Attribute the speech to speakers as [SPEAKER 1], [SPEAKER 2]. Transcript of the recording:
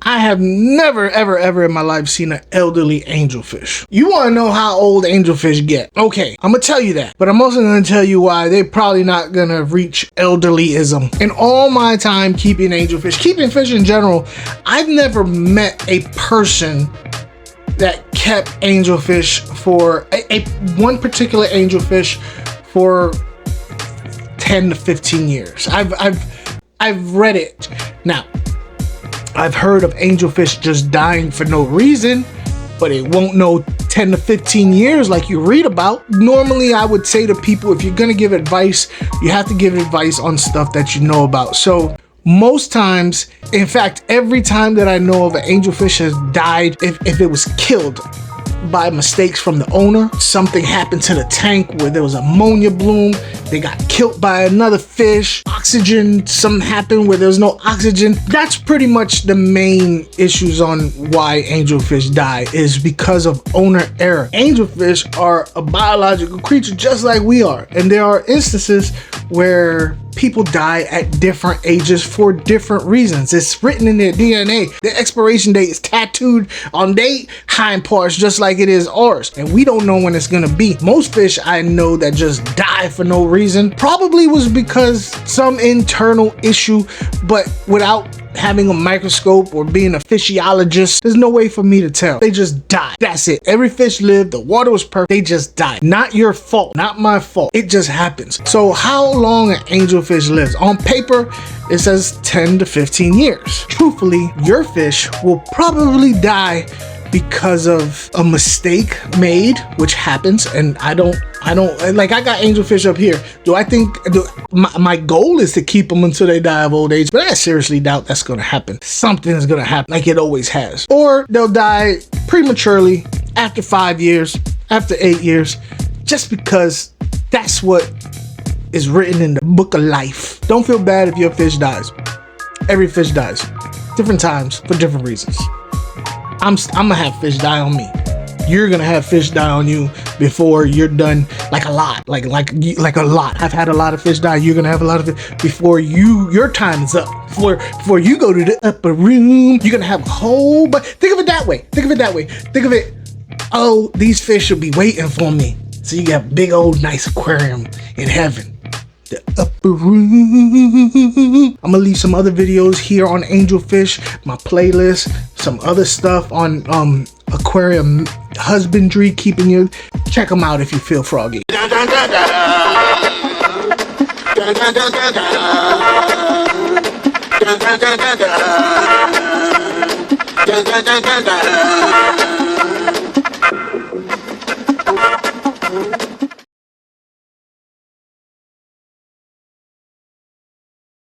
[SPEAKER 1] I have never, ever, ever in my life seen an elderly angelfish. You want to know how old angelfish get? Okay, I'm going to tell you that. But I'm also going to tell you why they're probably not going to reach elderlyism. In all my time keeping angelfish, keeping fish in general, I've never met a person that kept angelfish for one particular angelfish for 10 to 15 years. I've read it. Now, I've heard of angelfish just dying for no reason, but it won't know 10 to 15 years like you read about. Normally, I would say to people, if you're gonna give advice, you have to give advice on stuff that you know about. So most times, in fact, every time that I know of an angelfish has died, if it was killed by mistakes from the owner, something happened to the tank where there was ammonia bloom, they got killed by another fish, oxygen, something happened where there's no oxygen. That's pretty much the main issues on why angelfish die, is because of owner error. Angelfish are a biological creature just like we are, and there are instances where people die at different ages for different reasons. It's written in their DNA. Their expiration date is tattooed on their hind parts just like it is ours, and we don't know when it's gonna be. Most fish I know that just die for no reason probably was because some internal issue, but without having a microscope or being a fishyologist, there's no way for me to tell. They just die. That's it. Every fish lived, the water was perfect, they just died. Not your fault, not my fault. It just happens. So how long an angelfish lives? On paper, it says 10 to 15 years. Truthfully, your fish will probably die because of a mistake made, which happens, and I don't like, I got angelfish up here. Do I think my goal is to keep them until they die of old age? But I seriously doubt that's gonna happen. Something's gonna happen, like it always has. Or they'll die prematurely after 5 years, after 8 years, just because that's what is written in the book of life. Don't feel bad if your fish dies. Every fish dies, different times for different reasons. I'm gonna have fish die on me. You're gonna have fish die on you before you're done, like a lot, like a lot. I've had a lot of fish die. You're gonna have a lot of fish before your time is up. Before you go to the upper room, you're gonna have a whole. But think of it that way. Think of it that way. Think of it. Oh, these fish will be waiting for me. So you got a big old nice aquarium in heaven. The upper room. I'm gonna leave some other videos here on angelfish, my playlist, some other stuff on aquarium husbandry, keeping you. Check them out if you feel froggy.